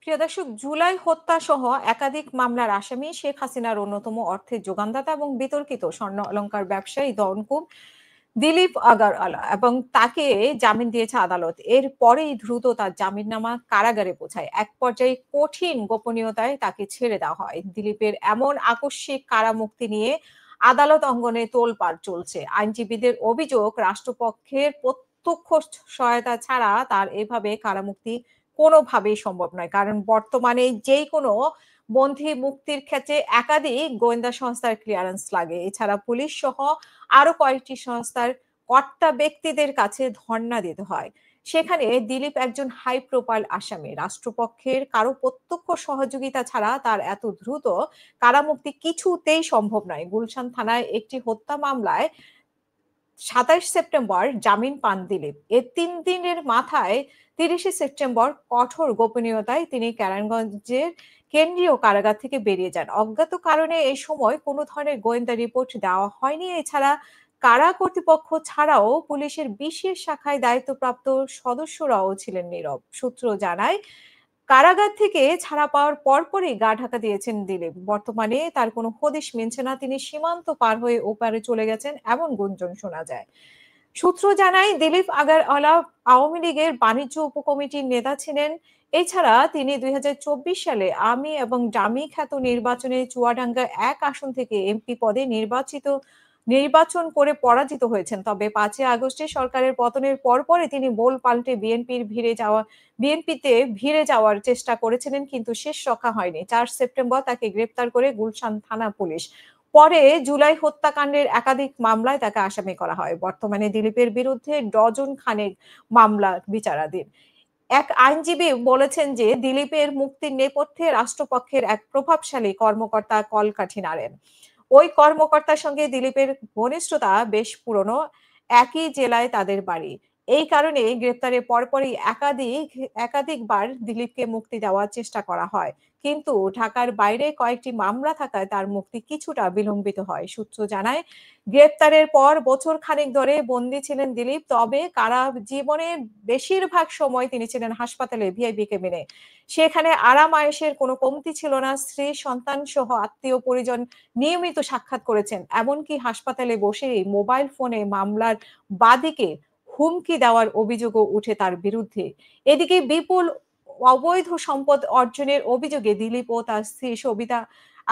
প্রিয় দর্শক, জুলাই হত্যা সহ একাধিক মামলার আসামি শেখ হাসিনার অন্যতম অর্থের যোগানদাতা এবং বিতর্কিত স্বর্ণ অলংকার ব্যবসায়ী দনকুম দিলীপ আগারওয়ালা এবং তাকে জামিন দিয়েছে আদালত। এর পরেই দ্রুত তার জামিননামা কারাগারে পৌঁছায়। এক পর্যায়ে কঠিন গোপনীয়তায় তাকে ছেড়ে দেওয়া হয়। দিলীপের এমন আকস্মিক কারামুক্তি নিয়ে আদালত অঙ্গনে তোলপাড় চলছে। আইনজীবীদের অভিযোগ, রাষ্ট্রপক্ষের প্রত্যক্ষ সহায়তা ছাড়া তার এভাবে কারামুক্তি কোনোভাবেই সম্ভব নয়। কারণ বর্তমানে যেই কোনো বন্দী মুক্তির ক্ষেত্রে একাধিক গোয়েন্দা সংস্থার ক্লিয়ারেন্স লাগে। এছাড়া পুলিশ সহ আরো কয়েকটি সংস্থার কর্তা ব্যক্তিদের কাছে ধর্ণা দিতে হয়। সেখানে দিলীপ একজন হাই প্রোফাইল আসামি। রাষ্ট্রপক্ষের কারো প্রত্যক্ষ সহযোগিতা ছাড়া তার এত দ্রুত কারামুক্তি কিছুতেই সম্ভব নয়। গুলশান থানায় একটি হত্যা মামলায় ২৭ সেপ্টেম্বর জামিন পান দিলীপ। এর ৩ দিনের মাথায় ৩০ সেপ্টেম্বর কঠোর গোপনীয়তায় তিনি কেরানীগঞ্জের কেন্দ্রীয় কারাগার থেকে বেরিয়ে যান। অজ্ঞাত কারণে এই সময় কোনো ধরনের গোয়েন্দা রিপোর্ট দেওয়া হয়নি। এছাড়া কারা কর্তৃপক্ষ ছাড়াও পুলিশের বিশেষ শাখায় দায়িত্বপ্রাপ্ত সদস্যরাও ছিলেন নীরব। সূত্র জানায়, কারাগার থেকে ছাড়া পাওয়ার পরপরই গা ঢাকা দিয়েছেন দিলীপ। বর্তমানে তার কোনো হদিশ মিলছে না। তিনি সীমান্ত পার হয়ে ওপারে চলে গেছেন এমন গুঞ্জন শোনা যায়। সূত্র জানায়, দিলীপ আগারওয়ালা আওয়ামী লীগের বাণিজ্য উপকমিটির নেতা ছিলেন। এছাড়া তিনি ২০২৪ সালে আমি এবং ডামি খ্যাত নির্বাচনে চুয়াডাঙ্গা ১ আসন থেকে এমপি পদে নির্বাচন করে পরাজিত হয়েছেন। তবে ৫ই আগস্টে সরকারের পতনের পরপরই তিনি বোল পাল্টে বিএনপিতে ভিড়ে যাওয়ার চেষ্টা করেছিলেন, কিন্তু শেষ রক্ষা হয়নি। ৪ সেপ্টেম্বর তাকে গ্রেপ্তার করে গুলশান থানা পুলিশ। পরে জুলাই হত্যাকাণ্ডের একাধিক মামলায় তাকে আসামি করা হয়। বর্তমানে দিলীপের বিরুদ্ধে ডজন খানেক মামলা বিচারাধীন। এক আইনজীবী বলেছেন যে দিলীপের মুক্তির নেপথ্যে রাষ্ট্রপক্ষের এক প্রভাবশালী কর্মকর্তা কলকাঠি নাড়েন। ওই কর্মকর্তার সঙ্গে দিলীপের ঘনিষ্ঠতা বেশ পুরনো, একই জেলায় তাদের বাড়ি। এই কারণে গ্রেপ্তারের পরপরই একাধিকবার দিলীপকে মুক্তি দেওয়ার চেষ্টা করা হয়। কিন্তু ঢাকার বাইরে কয়েকটি মামলা থাকায় তার মুক্তি কিছুটা বিলম্বিত হয়। সূত্র জানায়, গ্রেপ্তারের পর বছর খানেক ধরে বন্দী ছিলেন দিলীপ। তবে কারা জীবনের বেশিরভাগ সময় তিনি ছিলেন হাসপাতালে ভিআইপি কেবিনে। সেখানে আরাম আয়েশের কোনো কমতি ছিল না। স্ত্রী, সন্তান সহ আত্মীয় পরিজন নিয়মিত সাক্ষাৎ করেছেন। এমনকি হাসপাতালে বসেই মোবাইল ফোনে মামলার বাদীকে হুমকি দেওয়ার অভিযোগও উঠে তার বিরুদ্ধে। এদিকে বিপুল অবৈধ সম্পদ অর্জনের অভিযোগে দিলীপ ও তার স্ত্রী সবিতা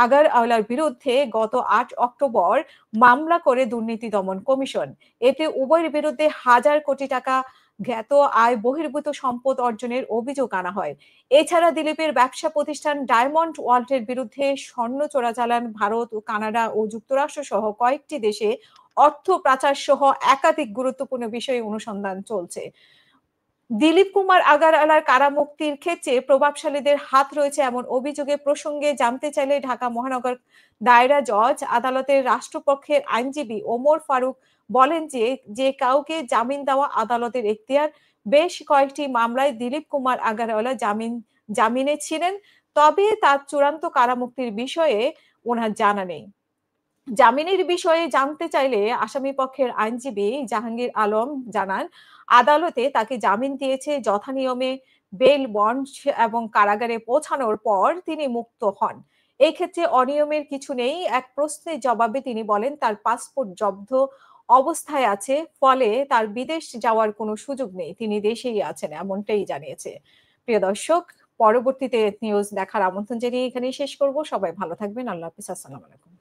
আগারওয়ালার বিরুদ্ধে গত ৮ অক্টোবর মামলা করে দুর্নীতি দমন কমিশন। এতে উভয়ের বিরুদ্ধে হাজার কোটি টাকা জ্ঞাত আয় বহির্ভূত সম্পদ অর্জনের অভিযোগ আনা হয়। এছাড়া দিলীপের ব্যবসা প্রতিষ্ঠান ডায়মন্ড ওয়ার্ল্ডের বিরুদ্ধে স্বর্ণ চোরাচালান, ভারত ও কানাডা ও যুক্তরাষ্ট্র সহ কয়েকটি দেশে অর্থ পাচার সহ একাধিক গুরুত্বপূর্ণ বিষয়ে অনুসন্ধান চলছে। দিলীপ কুমার আগারওয়ালার কারামুক্তির ক্ষেত্রে প্রভাবশালীদের হাত রয়েছে এমন অভিযোগে প্রসঙ্গে জানতে চাইলে ঢাকা মহানগর দায়রা জজ আদালতের রাষ্ট্রপক্ষের আইনজীবী ওমর ফারুক বলেন যে যে কাউকে জামিন দেওয়া আদালতের এখতিয়ার। বেশ কয়েকটি মামলায় দিলীপ কুমার আগারওয়ালা জামিনে ছিলেন, তবে তার চূড়ান্ত কারামুক্তির বিষয়ে ওনার জানা নেই। জামিনের বিষয়ে জানতে চাইলে আসামিপক্ষের আইনজীবী জাহাঙ্গীর আলম জানান, আদালতে তাকে জামিন দিয়েছে যথানিয়মে বেল বন্ড এবং কারাগারে পৌঁছানোর পর তিনি মুক্ত হন। এই ক্ষেত্রে অনিয়মের কিছু নেই। এক প্রশ্নের জবাবে তিনি বলেন তার পাসপোর্ট জব্দ অবস্থায় আছে, ফলে তার বিদেশ যাওয়ার কোনো সুযোগ নেই। তিনি দেশেই আছেন, এমনটাই জানিয়েছে। প্রিয় দর্শক, পরবর্তীতে নিউজ দেখার আমন্ত্রণ জানিয়ে এখানেই শেষ করব। সবাই ভালো থাকবেন। আল্লাহ হাফিজ। আসসালামু আলাইকুম।